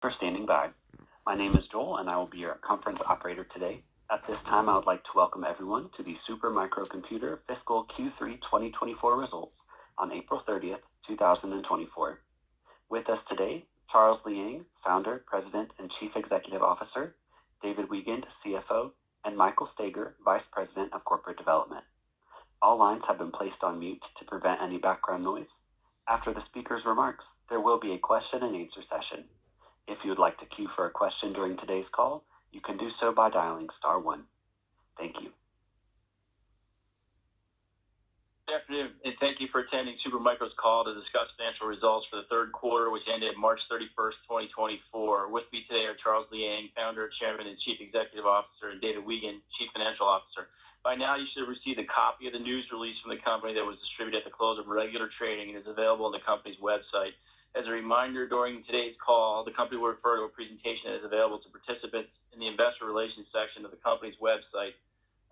For standing by. My name is Joel, and I will be your conference operator today. At this time, I would like to welcome everyone to the Supermicro Computer Fiscal Q3 2024 results on April 30th, 2024. With us today, Charles Liang, Founder, President, and Chief Executive Officer, David Wiegand, CFO, and Michael Stager, Vice President of Corporate Development. All lines have been placed on mute to prevent any background noise. After the speaker's remarks, there will be a question and answer session. If you would like to queue for a question during today's call, you can do so by dialing *1. Thank you. Good afternoon, and thank you for attending Supermicro's call to discuss financial results for the third quarter, which ended March 31st, 2024. With me today are Charles Liang, Founder, Chairman, and Chief Executive Officer, and David Wiegand, Chief Financial Officer. By now, you should have received a copy of the news release from the company that was distributed at the close of regular trading and is available on the company's website. As a reminder, during today's call, the company will refer to a presentation that is available to participants in the Investor Relations section of the company's website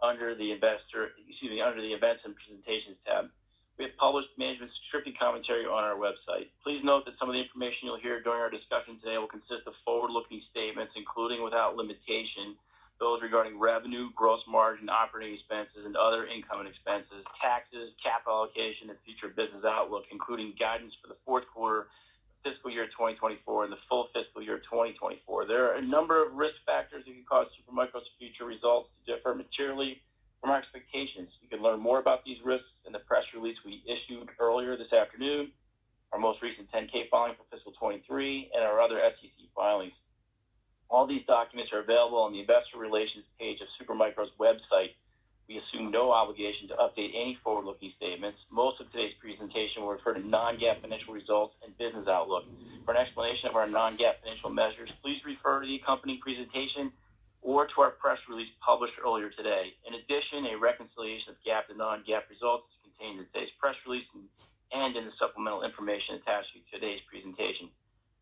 under the Events and Presentations tab. We have published management's scripted commentary on our website. Please note that some of the information you'll hear during our discussion today will consist of forward-looking statements, including without limitation, those regarding revenue, gross margin, operating expenses, and other income and expenses, taxes, capital allocation, and future business outlook, including guidance for the fourth quarter fiscal year 2024 and the full fiscal year 2024. There are a number of risk factors that can cause Supermicro's future results to differ materially from our expectations. You can learn more about these risks in the press release we issued earlier this afternoon, our most recent 10-K filing for fiscal 23, and our other SEC filings. All these documents are available on the Investor Relations page of Supermicro's website. We assume no obligation to update any forward-looking statements. Most of today's presentation will refer to non-GAAP financial results and business outlook. For an explanation of our non-GAAP financial measures, please refer to the accompanying presentation or to our press release published earlier today. In addition, a reconciliation of GAAP to non-GAAP results is contained in today's press release and in the supplemental information attached to today's presentation.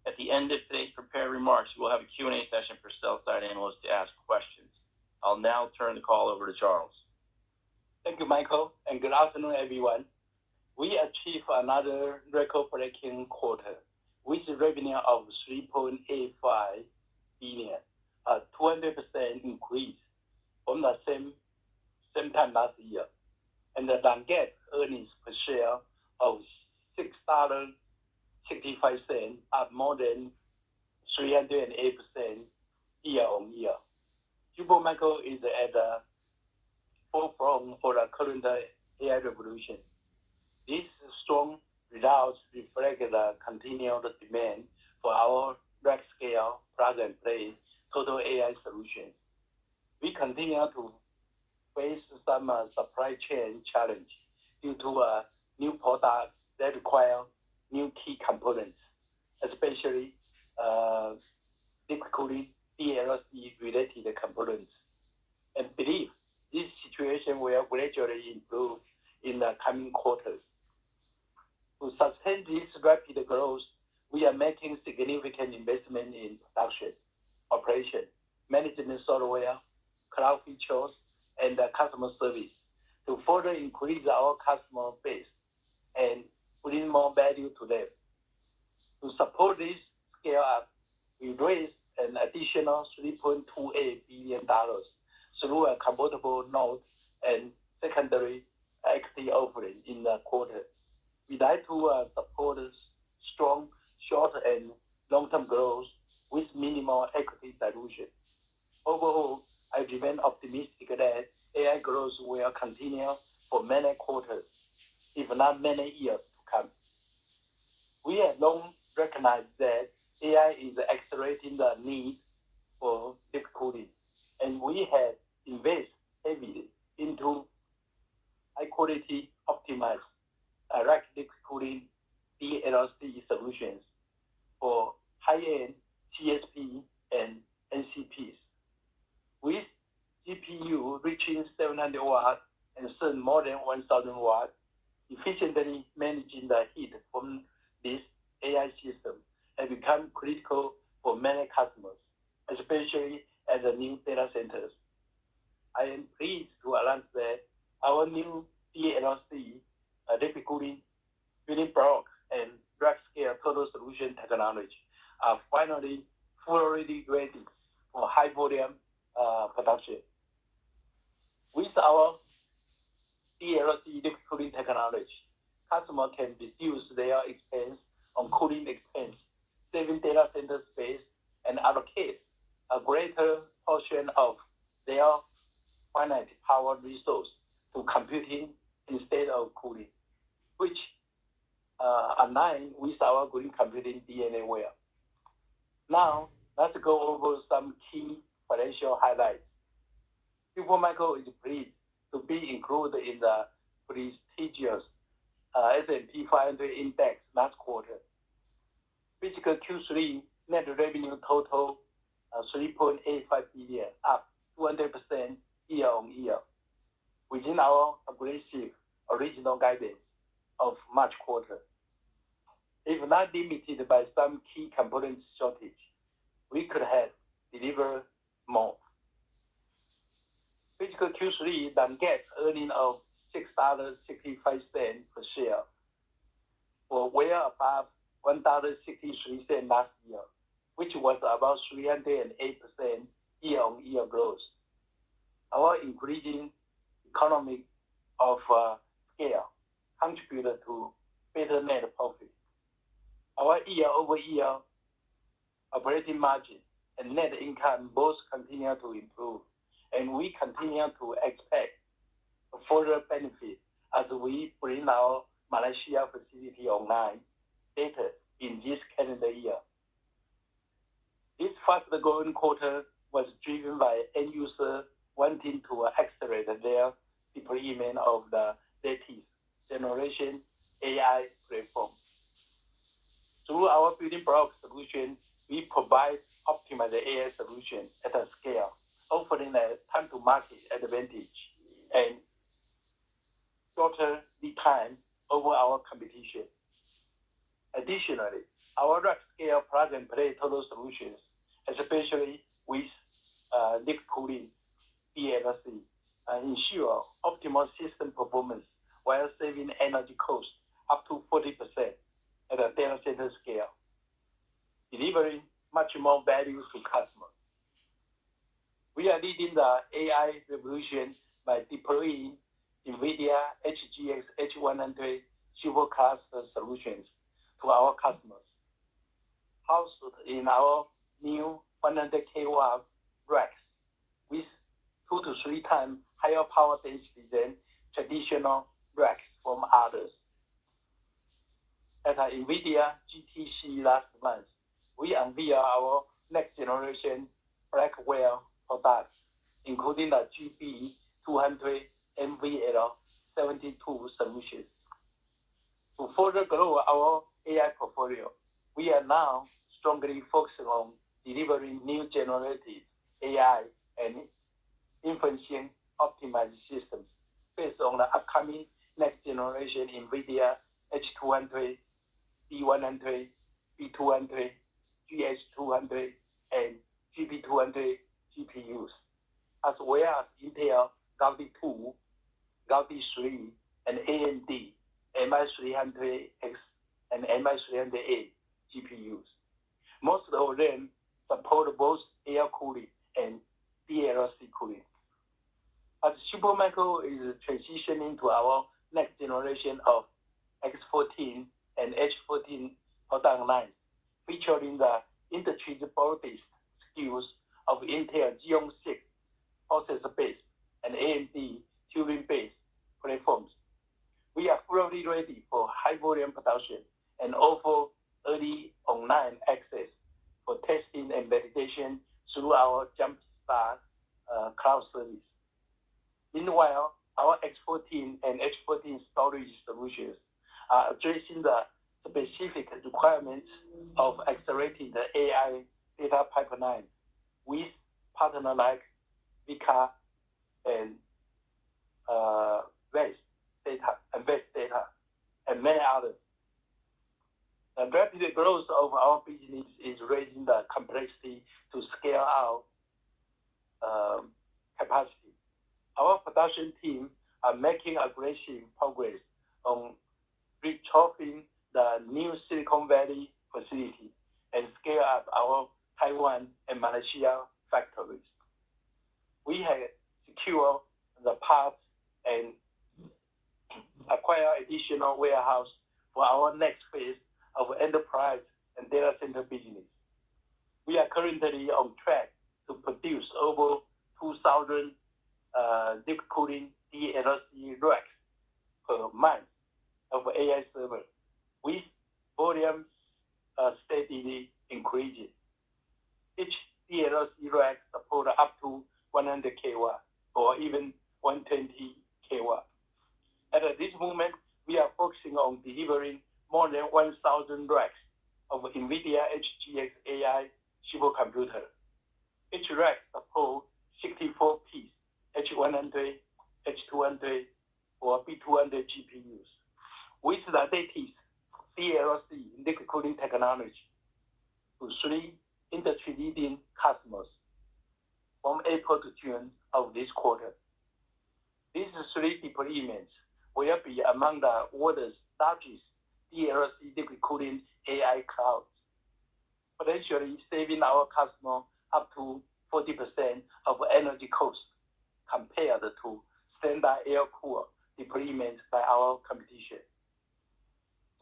At the end of today's prepared remarks, we'll have a Q&A session for sell-side analysts to ask questions. I'll now turn the call over to Charles. Thank you, Michael, and good afternoon, everyone. We achieved another record-breaking quarter with a revenue of $3.85 billion, a 200% increase from the same time last year, and the non-GAAP earnings per share of $6.65, up more than 308% year-on-year. Supermicro is at the forefront for the current AI revolution. These strong results reflect the continued demand for our rack-scale, plug-and-play total AI solutions. We continue to face some supply chain challenge due to new products that require new key components, especially liquid cooling, DLC-related components, and believe this situation will gradually improve in the coming quarters. To sustain this rapid growth, we are making significant investment in production, operation, management software, cloud features, and customer service to further increase our customer base and bring more value to them. To support this scale up, we raised an additional $3.28 billion through a convertible note and secondary equity offering in the quarter. We'd like to support strong short and long-term growth with minimal equity dilution. Overall, I remain optimistic that AI growth will continue for many quarters, if not many years to come. We have long recognized that AI is accelerating the need for liquid cooling, and we have invested heavily into high-quality, optimized direct liquid cooling DLC solutions for high-end CSP and NCPs. With GPU reaching 700 watts and soon more than 1,000 watts, efficiently managing the heat from this AI system has become critical for many customers, especially at the new data centers. I am pleased to announce that our new DLC liquid cooling, building block, and rack scale total solution technology are finally fully ready for high volume production. With our DLC liquid cooling technology, customers can reduce their expense on cooling expense, saving data center space, and allocate a greater portion of their finite power resource to computing instead of cooling, which align with our green computing DNA well. Now, let's go over some key financial highlights. Supermicro is pleased to be included in the prestigious S&P 500 index last quarter. Fiscal Q3 net revenue total $3.85 billion, up 200% year on year, within our aggressive original guidance of March quarter. If not limited by some key component shortage, we could have delivered more. Fiscal Q3 non-GAAP earnings of $6.65 per share were well above $1.63 last year, which was about 308% year-on-year growth. Our increasing economy of scale contributed to better net profit. Our year-over-year operating margin and net income both continue to improve, and we continue to expect a further benefit as we bring our Malaysia facility online later in this calendar year. This fast-growing quarter was driven by end users wanting to accelerate their deployment of the latest generation AI platform. Through our building block solution, we provide optimized AI solutions at a scale, offering a time-to-market advantage and shorter lead time over our competition. Additionally, our rack-scale plug-and-play total solutions, especially with liquid cooling DLC, ensure optimal system performance while saving energy costs up to 40% at a data center scale, delivering much more value to customers. We are leading the AI revolution by deploying NVIDIA HGX H100 supercluster solutions to our customers. Housed in our new 100 kW racks with 2 to 3 times higher power density than traditional racks from others. At NVIDIA GTC last month, we unveiled our next generation Blackwell products, including the GB200 NVL72 solutions. To further grow our AI portfolio, we are now strongly focusing on delivering new generative AI and inferencing optimized systems based on the upcoming next generation NVIDIA H200, B100, B200, GH200, and GB200 GPUs, as well as Intel Gaudi 2, Gaudi 3, and AMD MI300X and MI300A GPUs. Most of them support both air cooling and DLC cooling. As Supermicro is transitioning to our next generation of X14 and H14 product lines, featuring the industry's broadest SKUs of Intel Xeon 6 processor-based and AMD Turing-based platforms, we are fully ready for high-volume production and offer early online access for testing and validation through our Jumpstart cloud service. Meanwhile, our X14 and H14 storage solutions are addressing the specific requirements of accelerating the AI data pipeline with partners like Vika and Vest Data, and many others. The rapid growth of our business is raising the complexity to scale out capacity. Our production team are making aggressive progress on retrofitting the new Silicon Valley facility and scale up our Taiwan, and Malaysia factories. We have secured the parts and acquire additional warehouse for our next phase of enterprise and data center business. We are currently on track to produce over 2,000 liquid cooling DLC racks per month of AI server, with volumes steadily increasing. Each DLC rack supports up to 100 kW or even 120 kW. At this moment, we are focusing on delivering more than 1,000 racks of NVIDIA HGX AI supercomputer. Each rack supports 64-piece H100, H200, or B200 GPUs. With the latest DLC liquid cooling technology to 3 industry-leading customers from April to June of this quarter. These 3 deployments will be among the world's largest DLC liquid cooling AI clouds, potentially saving our customer up to 40% of energy cost compared to standard air-cooled deployments by our competition.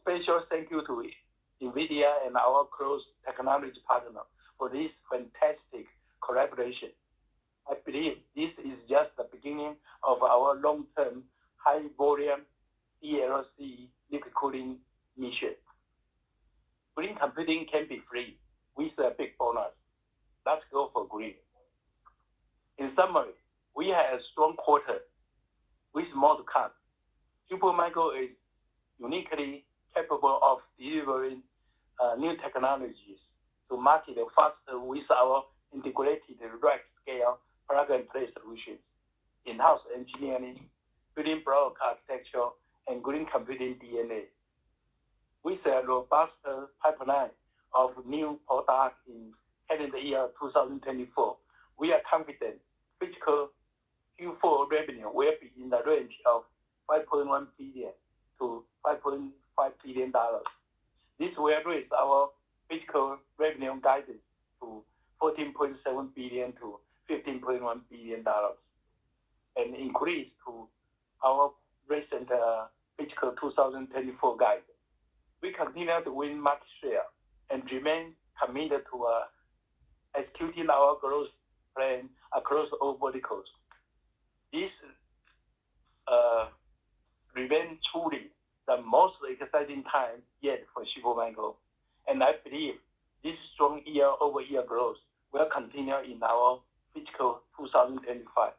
Special thank you to NVIDIA and our close technology partner for this fantastic collaboration. I believe this is just the beginning of our long-term, high-volume DLC liquid cooling mission. Green computing can be free with a big bonus. Let's go for green. In summary, we had a strong quarter with more to come. Supermicro is uniquely capable of delivering new technologies to market faster with our integrated rack-scale plug-and-play solutions, in-house engineering, building block architecture, and green computing DNA. With a robust pipeline of new products in calendar year 2024, we are confident fiscal Q4 revenue will be in the range of $5.1 billion to $5.5 billion. This will raise our fiscal revenue guidance to $14.7 billion to $15.1 billion, an increase to our recent fiscal 2024 guidance. We continue to win market share and remain committed to executing our growth plan across all verticals. This remains truly the most exciting time yet for Supermicro, and I believe this strong year-over-year growth will continue in our fiscal 2025,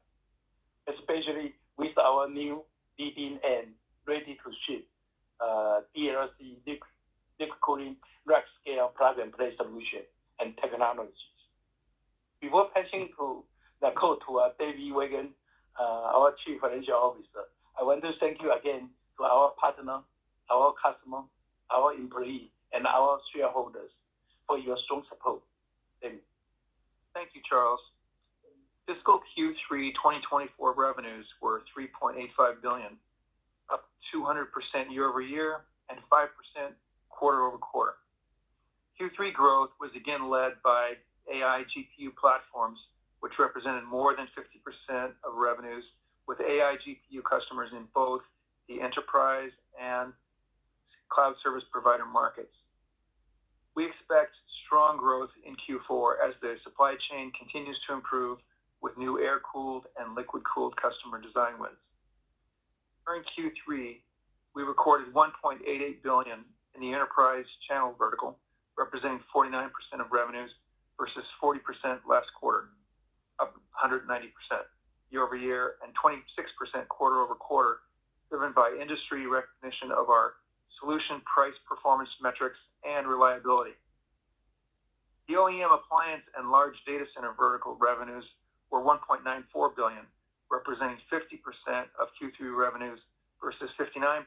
especially with our new leading and ready-to-ship DLC liquid cooling rack-scale plug-and-play solution and technologies. Before passing the call to David Weigand, our Chief Financial Officer, I want to thank you again to our partner, our customer, our employee, and our shareholders for your strong support. David. Thank you, Charles. Fiscal Q3 2024 revenues were $3.85 billion, up 200% year over year and 5% quarter over quarter. Q3 growth was again led by AI GPU platforms, which represented more than 50% of revenues, with AI GPU customers in both the enterprise and cloud service provider markets. We expect strong growth in Q4 as the supply chain continues to improve with new air-cooled and liquid-cooled customer design wins. During Q3, we recorded $1.88 billion in the enterprise channel vertical, representing 49% of revenues versus 40% last quarter, up 190% year over year and 26% quarter over quarter, driven by industry recognition of our solution price performance metrics and reliability. The OEM appliance and large data center vertical revenues were $1.94 billion, representing 50% of Q3 revenues versus 59%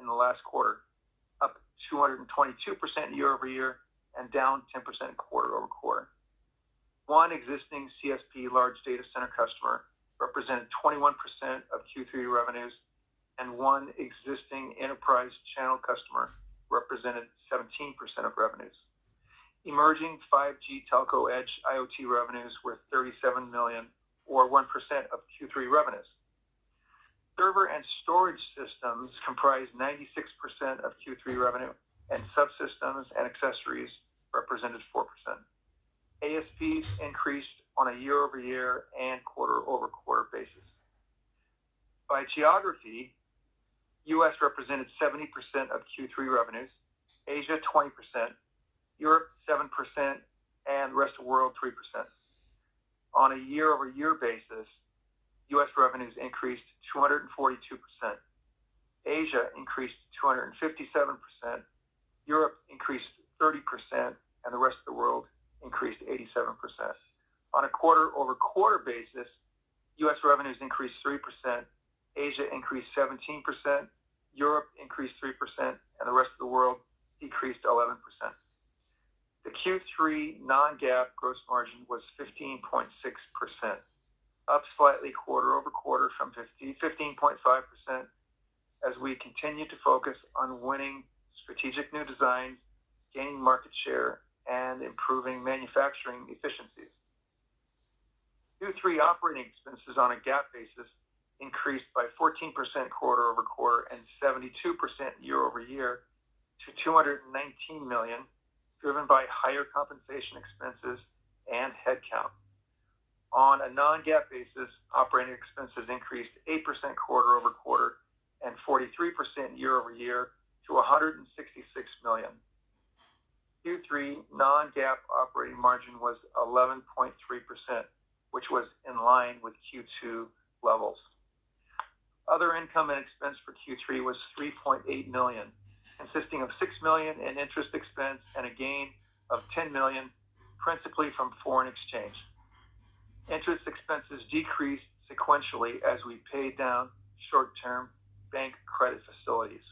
in the last quarter, up 222% year over year and down 10% quarter over quarter. One existing CSP large data center customer represented 21% of Q3 revenues, and one existing enterprise channel customer represented 17% of revenues. Emerging 5G telco edge IoT revenues were $37 million, or 1% of Q3 revenues. Server and storage systems comprised 96% of Q3 revenue, and subsystems and accessories represented 4%. ASPs increased on a year-over-year and quarter-over-quarter basis. By geography, U.S. represented 70% of Q3 revenues, Asia 20%, Europe 7%, and the rest of the world 3%. On a year-over-year basis, U.S. revenues increased 242%, Asia increased 257%, Europe increased 30%, and the rest of the world increased 87%. On a quarter-over-quarter basis, U.S. revenues increased 3%, Asia increased 17%, Europe increased 3%, and the rest of the world decreased 11%. The Q3 non-GAAP gross margin was 15.6%, up slightly quarter-over-quarter from 15.5%, as we continue to focus on winning strategic new designs, gaining market share, and improving manufacturing efficiencies. Q3 operating expenses on a GAAP basis increased by 14% quarter-over-quarter and 72% year-over-year to $219 million, driven by higher compensation expenses and headcount. On a non-GAAP basis, operating expenses increased 8% quarter-over-quarter and 43% year-over-year to $166 million. Q3 non-GAAP operating margin was 11.3%, which was in line with Q2 levels. Other income and expense for Q3 was $3.8 million, consisting of $6 million in interest expense and a gain of $10 million, principally from foreign exchange. Interest expenses decreased sequentially as we paid down short-term bank credit facilities.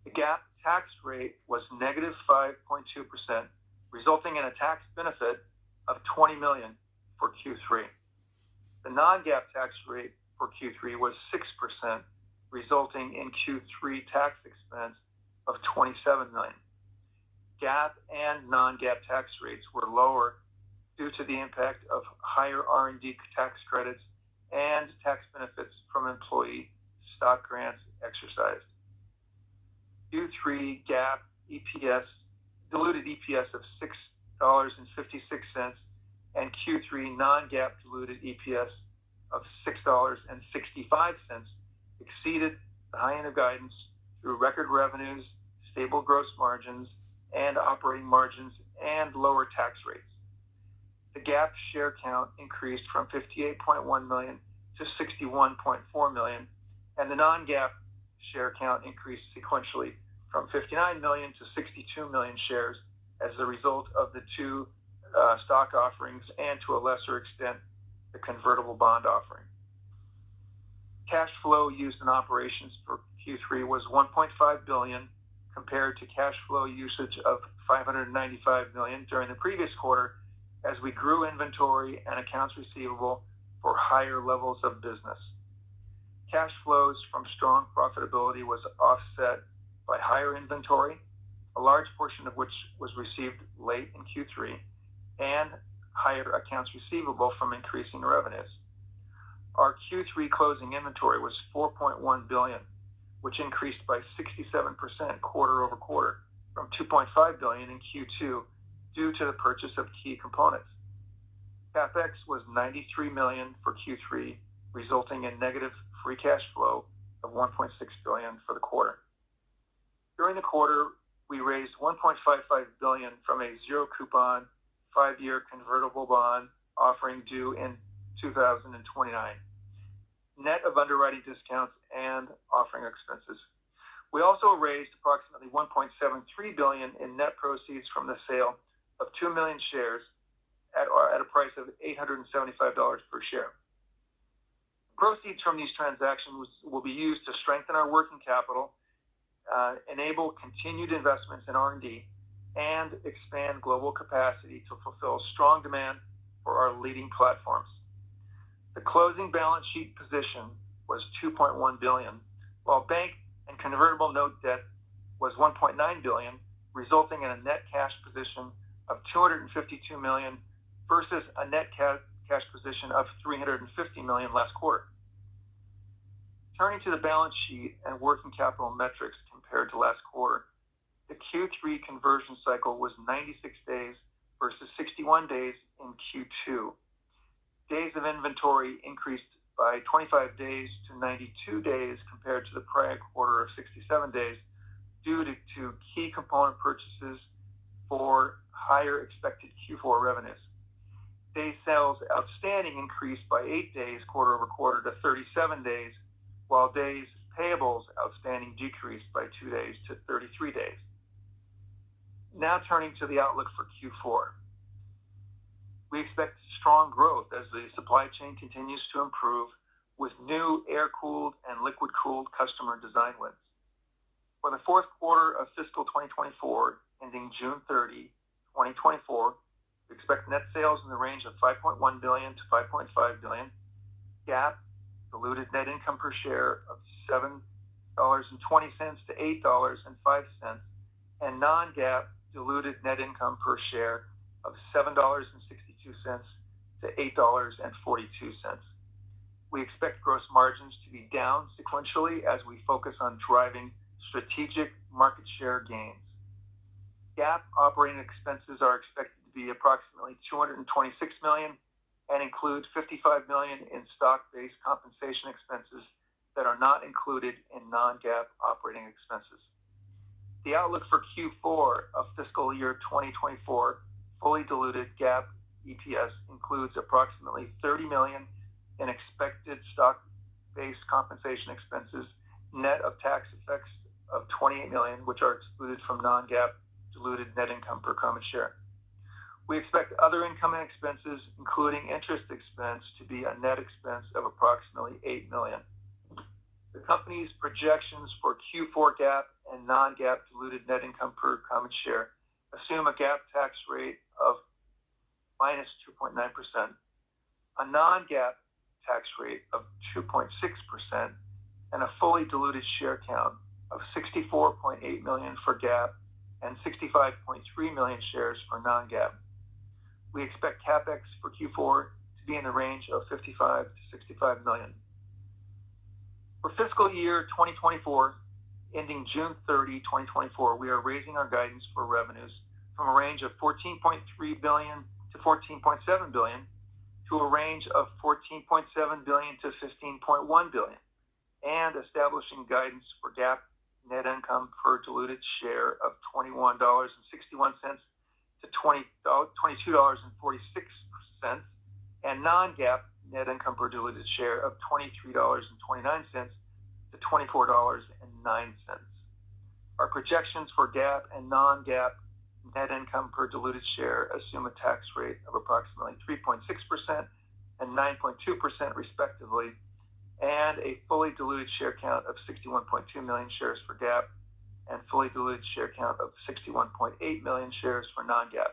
The GAAP tax rate was negative 5.2%, resulting in a tax benefit of $20 million for Q3. The non-GAAP tax rate for Q3 was 6%, resulting in Q3 tax expense of $27 million. GAAP and non-GAAP tax rates were lower due to the impact of higher R&D tax credits and tax benefits from employee stock grants exercised. Q3 GAAP EPS, diluted EPS of $6.56, and Q3 non-GAAP diluted EPS of $6.65 exceeded the high end of guidance through record revenues, stable gross margins, and operating margins, and lower tax rates. The GAAP share count increased from 58.1 million to 61.4 million, and the non-GAAP share count increased sequentially from 59 million to 62 million shares as a result of the two stock offerings and, to a lesser extent, the convertible bond offering. Cash flow used in operations for Q3 was $1.5 billion, compared to cash flow usage of $595 million during the previous quarter, as we grew inventory and accounts receivable for higher levels of business. Cash flows from strong profitability was offset by higher inventory, a large portion of which was received late in Q3, and higher accounts receivable from increasing revenues. Our Q3 closing inventory was $4.1 billion, which increased by 67% quarter-over-quarter from $2.5 billion in Q2 due to the purchase of key components. CapEx was $93 million for Q3, resulting in negative free cash flow of $1.6 billion for the quarter. During the quarter, we raised $1.55 billion from a zero-coupon, 5-year convertible bond offering due in 2029, net of underwriting discounts and offering expenses. We also raised approximately $1.73 billion in net proceeds from the sale of 2 million shares at a price of $875 per share. Proceeds from these transactions will be used to strengthen our working capital, enable continued investments in R&D, and expand global capacity to fulfill strong demand for our leading platforms. The closing balance sheet position was $2.1 billion, while bank and convertible note debt was $1.9 billion, resulting in a net cash position of $252 million versus a net cash position of $350 million last quarter. Turning to the balance sheet and working capital metrics compared to last quarter, the Q3 conversion cycle was 96 days versus 61 days in Q2. Days of inventory increased by 25 days to 92 days compared to the prior quarter of 67 days due to key component purchases for higher expected Q4 revenues. Days sales outstanding increased by 8 days quarter over quarter to 37 days, while days payables outstanding decreased by 2 days to 33 days. Now turning to the outlook for Q4. We expect strong growth as the supply chain continues to improve with new air-cooled and liquid-cooled customer design wins. For the fourth quarter of fiscal 2024, ending June 30, 2024, we expect net sales in the range of $5.1 billion to $5.5 billion, GAAP diluted net income per share of $7.20 to $8.05, and non-GAAP diluted net income per share of $7.62 to $8.42. We expect gross margins to be down sequentially as we focus on driving strategic market share gains. GAAP operating expenses are expected to be approximately $226 million and include $55 million in stock-based compensation expenses that are not included in non-GAAP operating expenses. The outlook for Q4 of fiscal year 2024 fully diluted GAAP EPS includes approximately $30 million in expected stock-based compensation expenses, net of tax effects of $28 million, which are excluded from non-GAAP diluted net income per common share. We expect other income and expenses, including interest expense, to be a net expense of approximately $8 million. The company's projections for Q4 GAAP and non-GAAP diluted net income per common share assume a GAAP tax rate of minus 2.9%, a non-GAAP tax rate of 2.6%, and a fully diluted share count of 64.8 million for GAAP and 65.3 million shares for non-GAAP. We expect CapEx for Q4 to be in the range of $55 to $65 million. For fiscal year 2024, ending June 30, 2024, we are raising our guidance for revenues from a range of $14.3 billion to $14.7 billion to a range of $14.7 billion to $15.1 billion, and establishing guidance for GAAP net income per diluted share of $21.61 to $22.46, and non-GAAP net income per diluted share of $23.29 to $24.09. Our projections for GAAP and non-GAAP net income per diluted share assume a tax rate of approximately 3.6% and 9.2% respectively, and a fully diluted share count of 61.2 million shares for GAAP and fully diluted share count of 61.8 million shares for non-GAAP.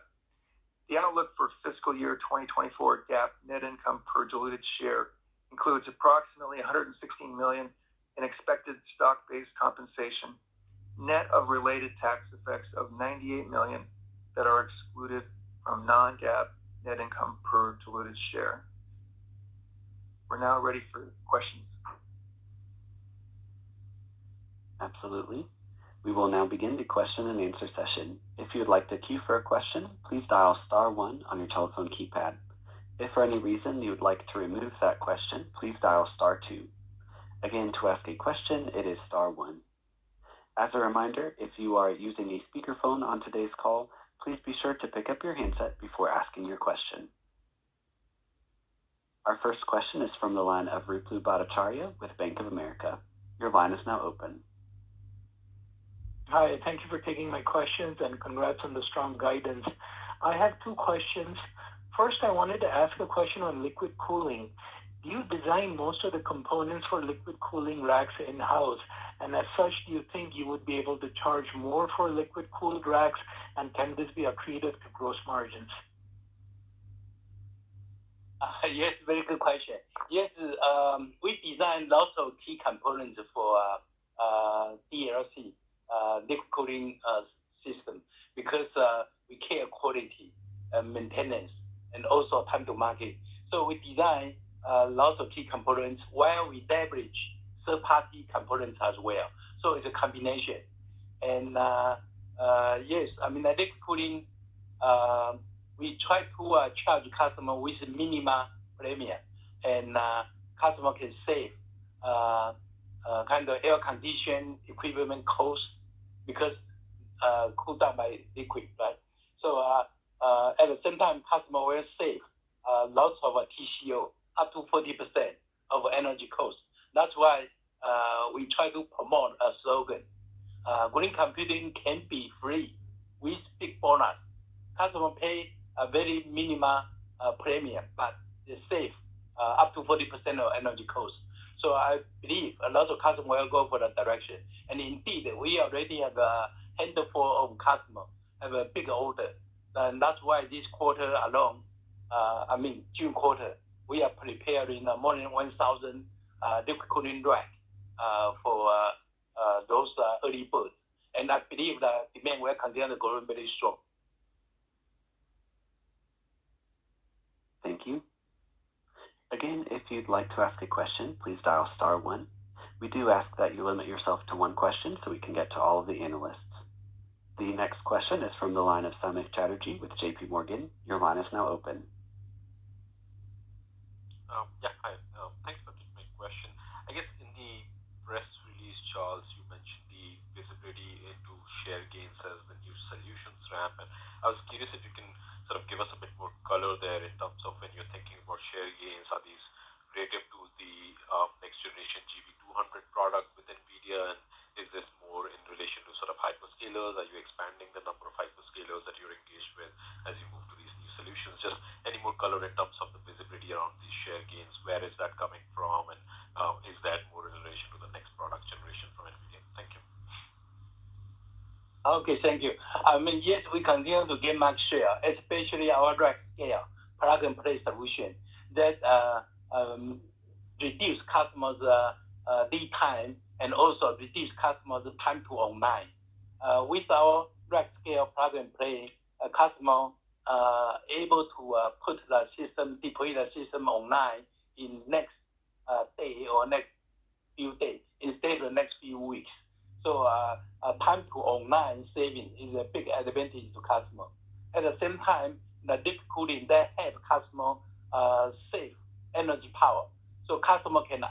The outlook for fiscal year 2024 GAAP net income per diluted share includes approximately $116 million in expected stock-based compensation, net of related tax effects of $98 million that are excluded from non-GAAP net income per diluted share. We're now ready for questions. Absolutely. We will now begin the question and answer session. If you would like to queue for a question, please dial *1 on your telephone keypad. If for any reason you would like to remove that question, please dial *2. Again, to ask a question, it is *1. As a reminder, if you are using a speakerphone on today's call, please be sure to pick up your handset before asking your question. Our first question is from the line of Ruplu Bhattacharya with Bank of America. Your line is now open. Hi, thank you for taking my questions and congrats on the strong guidance. I have two questions. First, I wanted to ask a question on liquid cooling. Do you design most of the components for liquid cooling racks in-house? And as such, do you think you would be able to charge more for liquid cooled racks? And can this be accretive to gross margins? Yes, very good question. Yes, we design lots of key components for DLC, liquid cooling system, because we care quality, maintenance, and also time to market. So we design lots of key components while we leverage third-party components as well. So it's a combination. And yes, I mean, liquid cooling, we try to charge customer with minimal premium, and customer can save kind of air condition equipment cost because cooled down by liquid, right? So at the same time, customer will save lots of TCO, up to 40% of energy cost. That's why we try to promote a slogan. Green computing can be free with big bonus. Customer pay a very minimal premium, but they save up to 40% of energy cost. So I believe a lot of customers will go for that direction. And indeed, we already have a handful of customers have a big order. And that's why this quarter alone, June quarter, we are preparing more than 1,000 liquid cooling rack for those early birds. And I believe that demand will continue to grow very strong. Thank you. Again, if you'd like to ask a question, please dial *1. We do ask that you limit yourself to one question so we can get to all of the analysts. The next question is from the line of Samik Chatterjee with JP Morgan. Your line is now open. Hi. Thanks for taking my question. I guess in the press release, Charles, you mentioned the visibility into share gains as the new solutions ramp. And I was curious if you can sort of give us a bit more color there in terms of when you're thinking about share gains. Are these relative to the next generation GB200 product with NVIDIA? And is this more in relation to sort of hyperscalers? Are you expanding the number of hyperscalers that you're engaged with as you move to these new solutions? Just any more color in terms of the visibility around these share gains. Where is that coming from? And is that more in relation to the next product generation from NVIDIA? Thank you. Okay, thank you. Yes, we continue to gain market share, especially our rack scale plug and play solution that reduce customers' lead time and also reduce customers' time to online. With our rack scale plug and play, a customer able to deploy the system online in next day or next few days instead of the next few weeks. So time to online saving is a big advantage to customer. At the same time, the liquid cooling that help customer save energy power. So customer can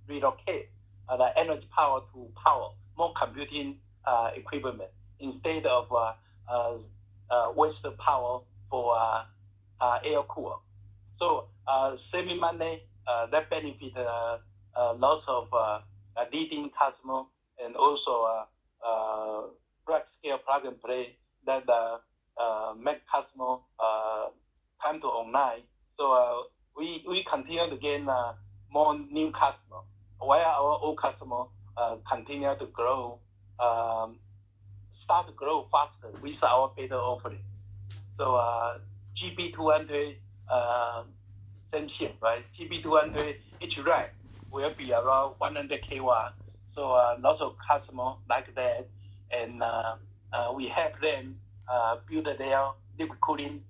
relocate the energy power to power more computing equipment instead of waste of power for air cooler. So saving money, that benefit lots of leading customer and also rack scale plug and play that make customer time to online. So we continue to gain more new customer while our old customer continue to grow, start to grow faster with our better offering. So GB200 same thing, right? GB200 each rack will be around 100 kW. So lots of customers like that, and we help them build their liquid cooling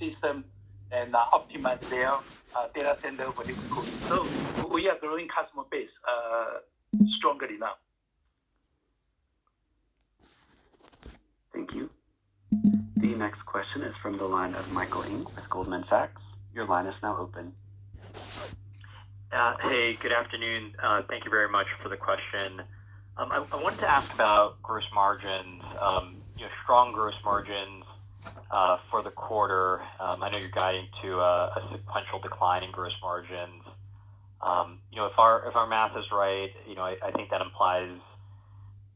system and optimize their data center for liquid cooling. So we are growing customer base strongly now. Thank you. The next question is from the line of Michael Ng with Goldman Sachs. Your line is now open. Hey, good afternoon. Thank you very much for the question. I wanted to ask about gross margins. Strong gross margins for the quarter. I know you're guiding to a sequential decline in gross margins. If our math is right, I think that implies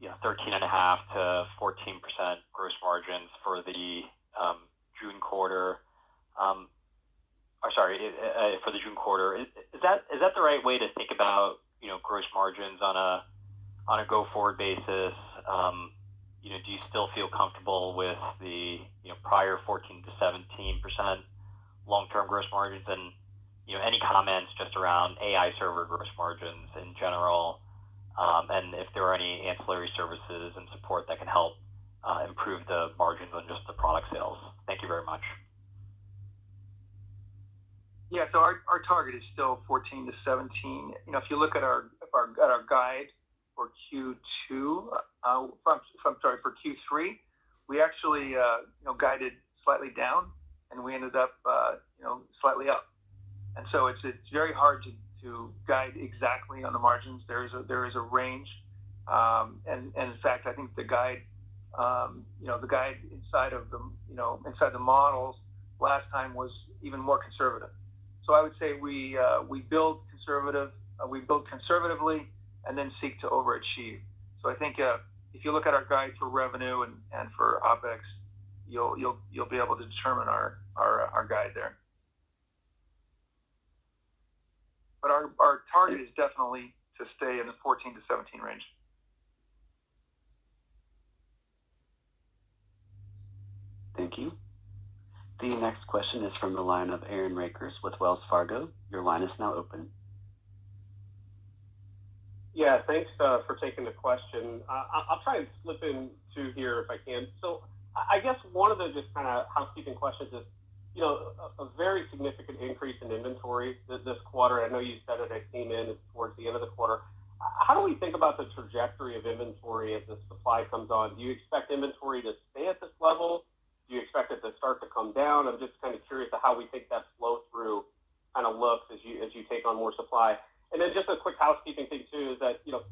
13.5% to 14% gross margins for the June quarter. For the June quarter. Is that the right way to think about gross margins on a go forward basis? Do you still feel comfortable with the prior 14 to 17% long-term gross margins? And any comments just around AI server gross margins in general, and if there are any ancillary services and support that can help improve the margins on just the product sales? Thank you very much. Yeah, so our target is still 14 to 17. If you look at our guide for Q2, for Q3, we actually guided slightly down, and we ended up slightly up. And so it's very hard to guide exactly on the margins. There is a range, and in fact, I think the guide inside of the models last time was even more conservative. So I would say we build conservatively, and then seek to overachieve. So I think if you look at our guide for revenue and for OpEx, you'll be able to determine our guide there. But our target is definitely to stay in the 14 to 17 range. Thank you. The next question is from the line of Aaron Rakers with Wells Fargo. Your line is now open. Yeah, thanks for taking the question. I'll try and slip in two here if I can. So I guess one of the just kind of housekeeping questions is, a very significant increase in inventory this quarter. I know you said it came in towards the end of the quarter. How do we think about the trajectory of inventory as the supply comes on? Do you expect inventory to stay at this level? Do you expect it to start to come down? I'm just kind of curious to how we think that flow through kind of looks as you take on more supply. And then just a quick housekeeping thing too is that the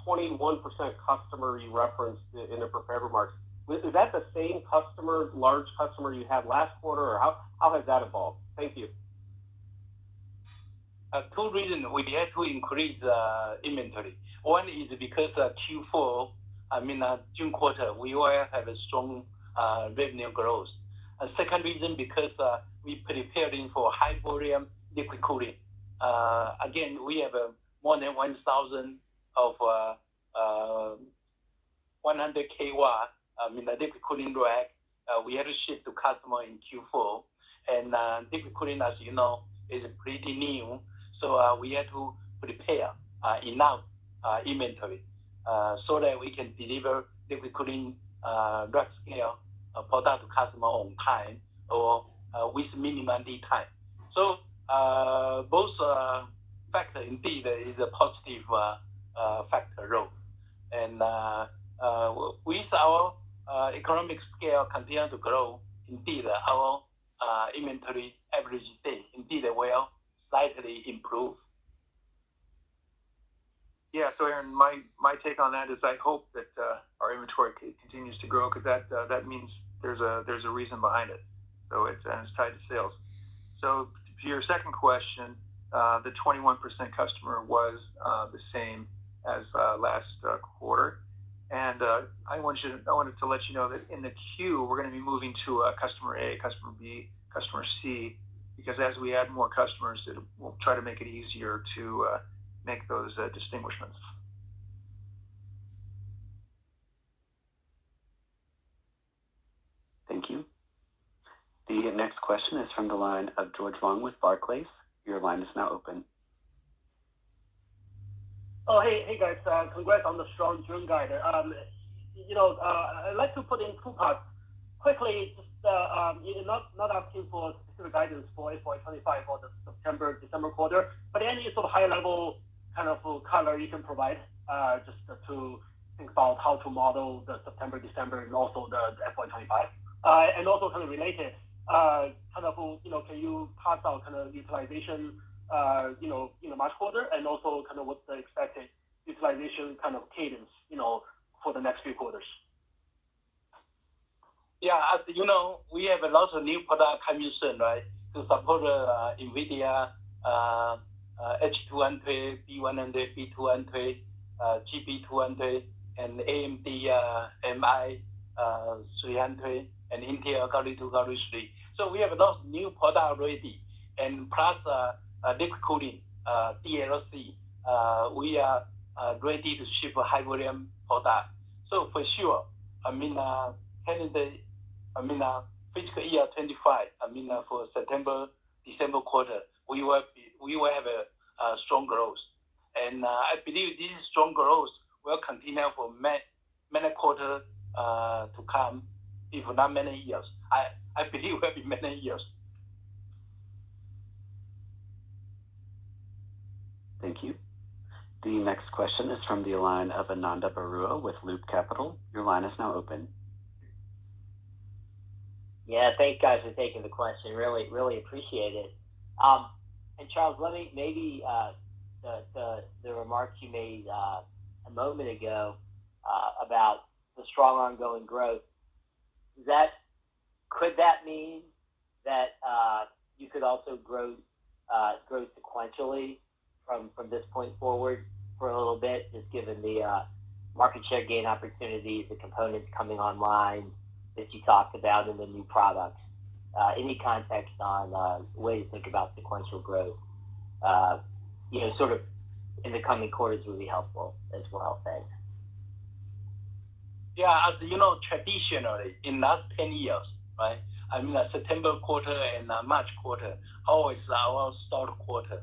21% customer you referenced in the prepared remarks, is that the same large customer you had last quarter, or how has that evolved? Thank you. Two reasons we had to increase inventory. One is because Q4, June quarter, we will have a strong revenue growth. Second reason, because we preparing for high volume liquid cooling. Again, we have more than 1,000 of 100K watt liquid cooling rack. We had to ship to customer in Q4, and liquid cooling, as you know, is pretty new, so we had to prepare enough inventory so that we can deliver liquid cooling rack scale product to customer on time or with minimum lead time. So both factor indeed is a positive factor role. And with our economic scale continue to grow, indeed our inventory average day indeed will slightly improve. Yeah, so Aaron, my take on that is I hope that our inventory continues to grow, because that means there's a reason behind it. So it's tied to sales. So to your second question, the 21% customer was the same as last quarter, and I wanted to let you know that in the queue we're going to be moving to customer A, customer B, customer C, because as we add more customers, we'll try to make it easier to make those distinguishments. Thank you. The next question is from the line of George Wang with Barclays. Your line is now open. Oh, hey guys, congrats on the strong June guide. I'd like to put in two parts. Quickly, just not asking for specific guidance for FY25 or the September-December quarter, but any sort of high-level kind of color you can provide just to think about how to model the September-December and also the FY25. And also kind of related, can you pass out kind of utilization, in the March quarter, and also kind of what's the expected utilization kind of cadence, for the next few quarters? Yeah, as you know, we have a lot of new product coming soon, right, to support NVIDIA H200, B100, B200, GB200, and AMD MI 300, and Intel Gaudi 2, Gaudi 3. So we have a lot of new product already, and plus liquid cooling, DLC. We are ready to ship a high volume product. So for sure, fiscal year 25, for September-December quarter, we will have a strong growth, and I believe this strong growth will continue for many quarters to come, if not many years. I believe it will be many years. Thank you. The next question is from the line of Ananda Barua with Loop Capital. Your line is now open. Yeah, thanks guys for taking the question. Really, really appreciate it. And Charles, let me maybe the remarks you made a moment ago about the strong ongoing growth. Could that mean that you could also grow sequentially from this point forward for a little bit, just given the market share gain opportunities, the components coming online that you talked about in the new products? Any context on way to think about sequential growth, sort of in the coming quarters would be helpful as well. Thanks. Yeah, as you know, traditionally in last 10 years, right? I mean, September quarter and March quarter always our start quarter.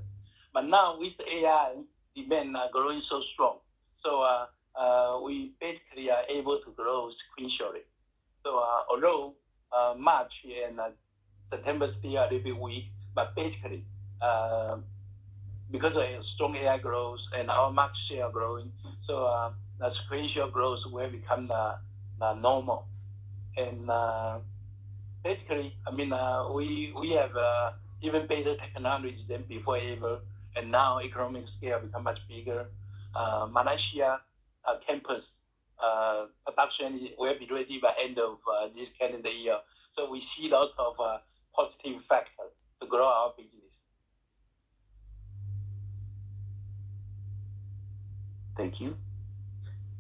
But now with AI demand growing so strong, so we basically are able to grow sequentially. So although March and September still a little bit weak, but basically because of strong AI growth and our market share growing, so the sequential growth will become the normal. And basically, I mean, we have even better technologies than before ever, and now economic scale become much bigger. Malaysia campus production will be ready by end of this calendar year. So we see lots of positive factors to grow our business. Thank you.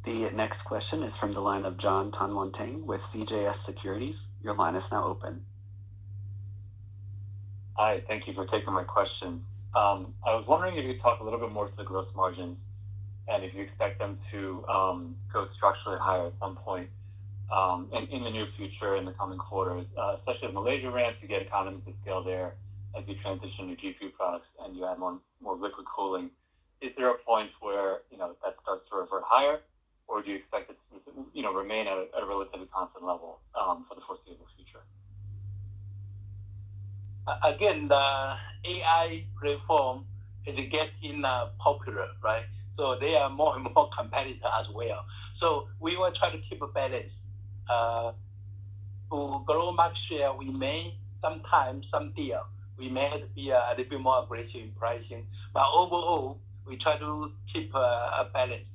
The next question is from the line of John Tanwanteng with CJS Securities. Your line is now open. Hi, thank you for taking my question. I was wondering if you could talk a little bit more to the gross margins and if you expect them to go structurally higher at some point in the near future, in the coming quarters, especially if Malaysia ramps, you get economies of scale there as you transition your GPU products and you add more liquid cooling. Is there a point where that starts to revert higher, or do you expect it to remain at a relatively constant level for the foreseeable future? Again, the AI platform is getting popular, right? So they are more and more competitive as well. So we will try to keep a balance. To grow market share, we may sometimes, some deal, we may have to be a little bit more aggressive in pricing. But overall, we try to keep a balance.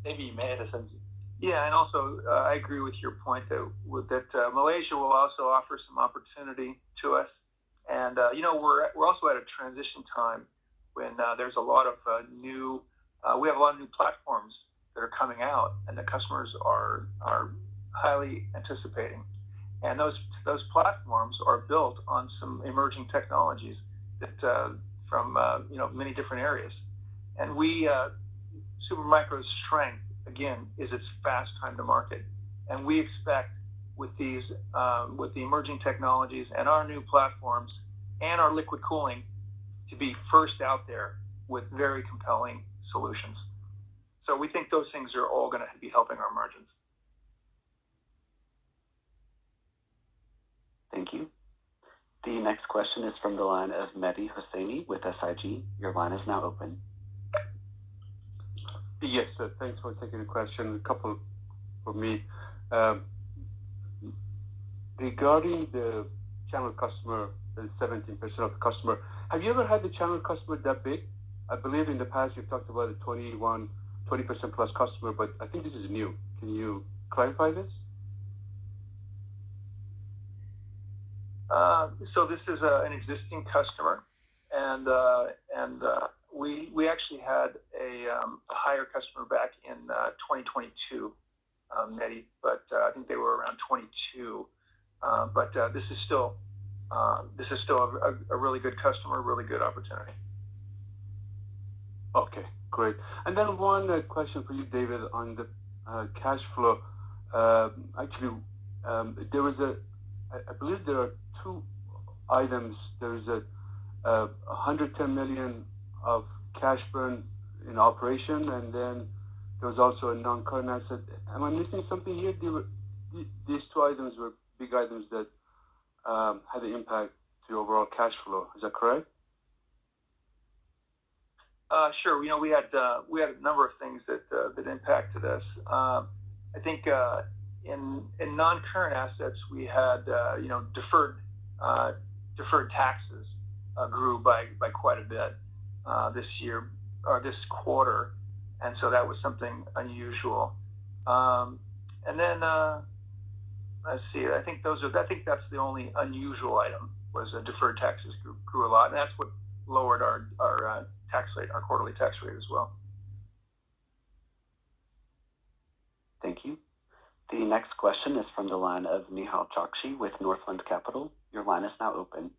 Maybe you may have something. Yeah, and also I agree with your point that Malaysia will also offer some opportunity to us. And we're also at a transition time when there's a lot of new platforms that are coming out, and the customers are highly anticipating. And those platforms are built on some emerging technologies that from many different areas. And Supermicro's strength again is its fast time to market, and we expect with the emerging technologies and our new platforms and our liquid cooling to be first out there with very compelling solutions. So we think those things are all going to be helping our margins. Thank you. The next question is from the line of Mehdi Hosseini with SIG. Your line is now open. Yes, sir. Thanks for taking the question. A couple for me. Regarding the channel customer, the 17% of the customer, have you ever had the channel customer that big? I believe in the past you've talked about a 20% plus customer, but I think this is new. Can you clarify this? So this is an existing customer, and we actually had a higher customer back in 2022, Mehdi, but I think they were around 22. But this is still a really good customer, really good opportunity. Okay, great. And then one question for you, David, on the cash flow. Actually, there was I believe there are two items. There is a $110 million of cash burn in operation, and then there was also a non-current asset. Am I missing something here? These two items were big items that had an impact to the overall cash flow. Is that correct? Sure. We had a number of things that impacted us. I think in non-current assets we had deferred taxes grew by quite a bit this year or this quarter, and so that was something unusual. And then let's see. I think that's the only unusual item was deferred taxes grew a lot, and that's what lowered our tax rate, our quarterly tax rate as well. Thank you. The next question is from the line of Nihal Chokshi with Northland Capital. Your line is now open.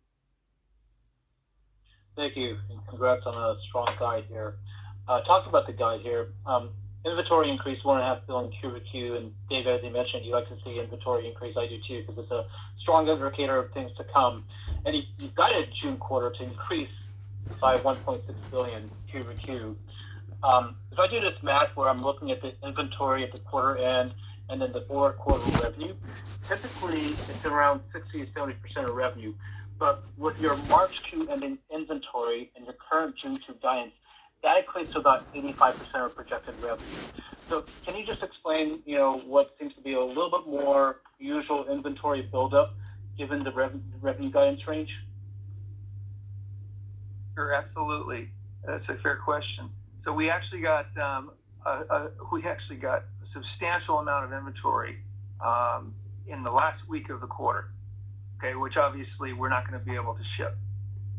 Thank you, and congrats on a strong guide here. Talking about the guide here, inventory increased 1.5 billion Q-over-Q, and Dave, as you mentioned, you like to see inventory increase. I do too, because it's a strong indicator of things to come. And you guided June quarter to increase by 1.6 billion Q-over-Q. If I do this math where I'm looking at the inventory at the quarter end and then the forward quarter revenue, typically it's around 60 to 70% of revenue. But with your March Q ending inventory and your current June Q guidance, that equates to about 85% of projected revenue. So can you just explain, what seems to be a little bit more usual inventory buildup given the revenue guidance range? Sure, absolutely. That's a fair question. So we actually got a substantial amount of inventory in the last week of the quarter. Okay, which obviously we're not going to be able to ship,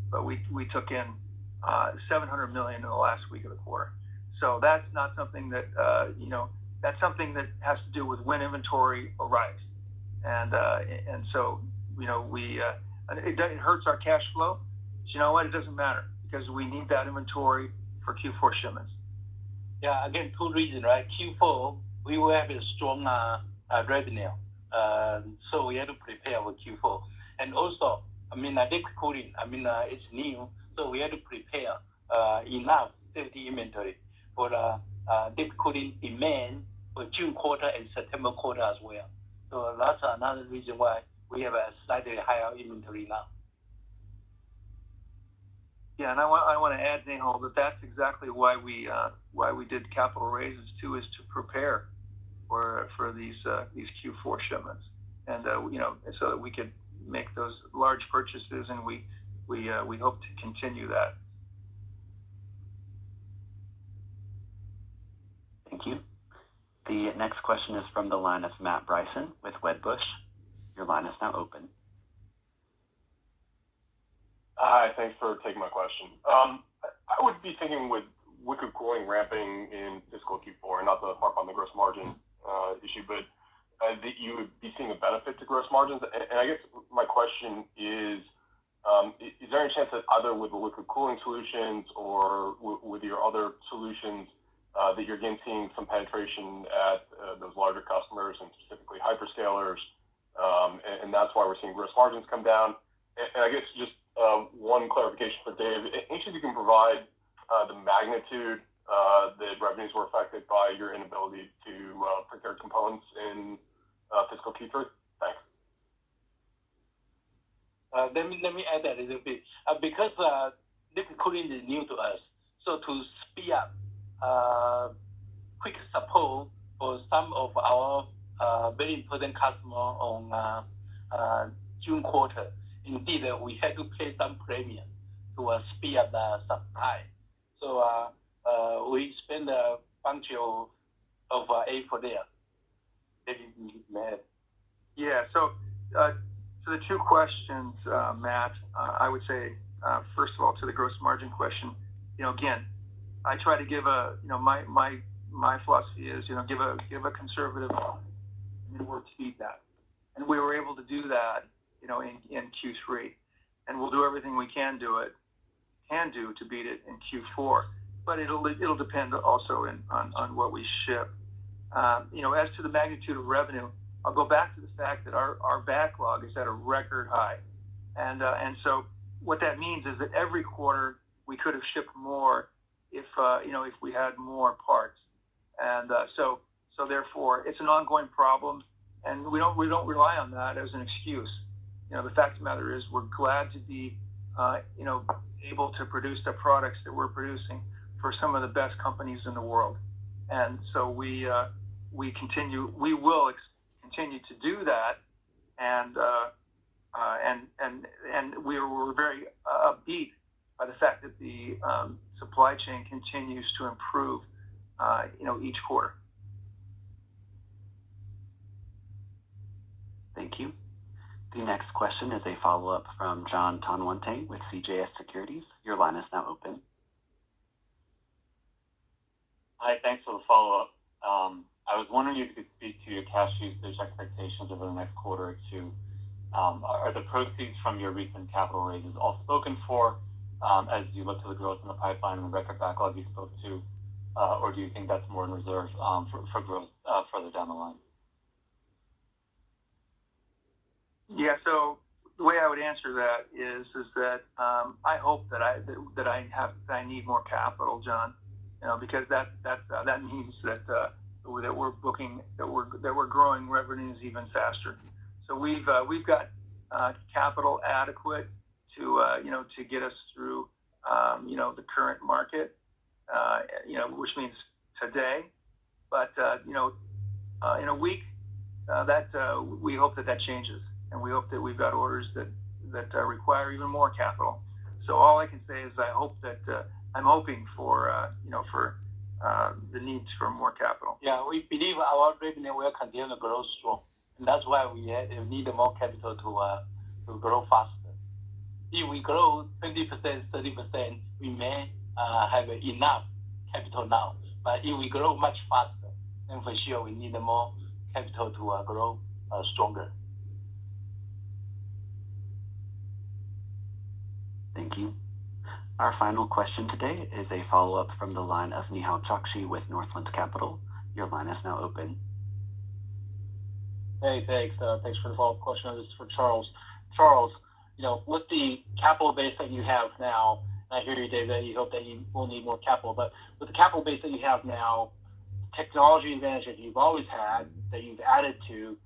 but we took in $700 million in the last week of the quarter. So that's not something that that's something that has to do with when inventory arrives, and so it hurts our cash flow. But you know what? It doesn't matter because we need that inventory for Q4 shipments. Yeah, again, two reasons, right? Q4 we will have a strong revenue. So we had to prepare for Q4. And also, liquid cooling, it's new, so we had to prepare enough safety inventory for the liquid cooling demand for June quarter and September quarter as well. So that's another reason why we have a slightly higher inventory now. Yeah, and I want to add, Nehal, that that's exactly why we did capital raises too, is to prepare for these Q4 shipments, and so that we could make those large purchases, and we hope to continue that. Thank you. The next question is from the line of Matt Bryson with Wedbush. Your line is now open. Hi, thanks for taking my question. I would be thinking with liquid cooling ramping in fiscal Q4, and not to harp on the gross margin issue, but that you would be seeing a benefit to gross margins. And I guess my question is there any chance that either with the liquid cooling solutions or with your other solutions that you're again seeing some penetration at those larger customers and specifically hyperscalers, and that's why we're seeing gross margins come down? And I guess just one clarification for Dave. Any chance you can provide the magnitude that revenues were affected by your inability to procure components in fiscal Q3? Thanks. Let me add that a little bit. Because liquid cooling is new to us, so to speed up quick support for some of our very important customers on June quarter, indeed we had to pay some premium to speed up the supply. So we spend a bunch of effort there. Yeah, so the two questions, Matt, I would say, first of all, to the gross margin question, again, I try to give my philosophy is, give a conservative and work to beat that. And we were able to do that, in Q3. And we'll do everything we can do to beat it in Q4. But it'll depend also on what we ship. As to the magnitude of revenue, I'll go back to the fact that our backlog is at a record high. And so what that means is that every quarter we could have shipped more if we had more parts. And so therefore, it's an ongoing problem, and we don't rely on that as an excuse. The fact of the matter is, we're glad to be able to produce the products that we're producing for some of the best companies in the world, and so we will continue to do that, and we're very upbeat by the fact that the supply chain continues to improve, each quarter. Thank you. The next question is a follow-up from John Tanwante with CJS Securities. Your line is now open. Hi, thanks for the follow-up. I was wondering if you could speak to your cash usage expectations over the next quarter or two. Are the proceeds from your recent capital raises all spoken for as you look to the growth in the pipeline and the record backlog you spoke to, or do you think that's more in reserve for growth further down the line? Yeah, so the way I would answer that is that I hope that I need more capital, John, because that means that we're booking, that we're growing revenues even faster. So we've got capital adequate to get us through the current market, which means today, but in a week we hope that changes. And we hope that we've got orders that require even more capital. So all I can say is I hope that I'm hoping for the needs for more capital. Yeah, we believe our revenue will continue to grow strong, and that's why we need more capital to grow faster. If we grow 20%, 30%, we may have enough capital now. But if we grow much faster, then for sure we need more capital to grow stronger. Thank you. Our final question today is a follow-up from the line of Nihal Chokshi with Northland Capital. Your line is now open. Hey, thanks. Thanks for the follow-up question. This is for Charles. Charles, with the capital base that you have now, and I hear you, Dave, that you hope that you will need more capital, but with the capital base that you have now, technology advantage that you've always had, that you've added to,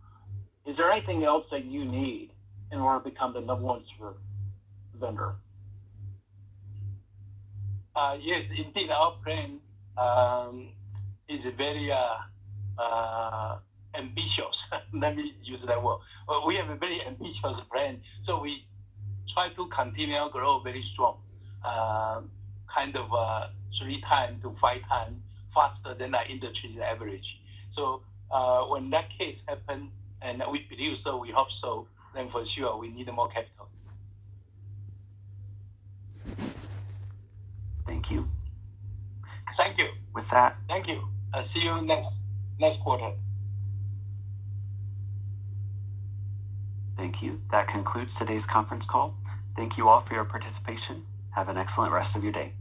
is there anything else that you need in order to become the number one server vendor? Yes, indeed, our plan is very ambitious. Let me use that word. We have a very ambitious plan, so we try to continue to grow very strong, kind of 3 times to 5 times faster than the industry average. So when that case happens, and we believe so, we hope so, then for sure we need more capital. Thank you. Thank you. With that, thank you. See you next quarter. Thank you. That concludes today's conference call. Thank you all for your participation. Have an excellent rest of your day.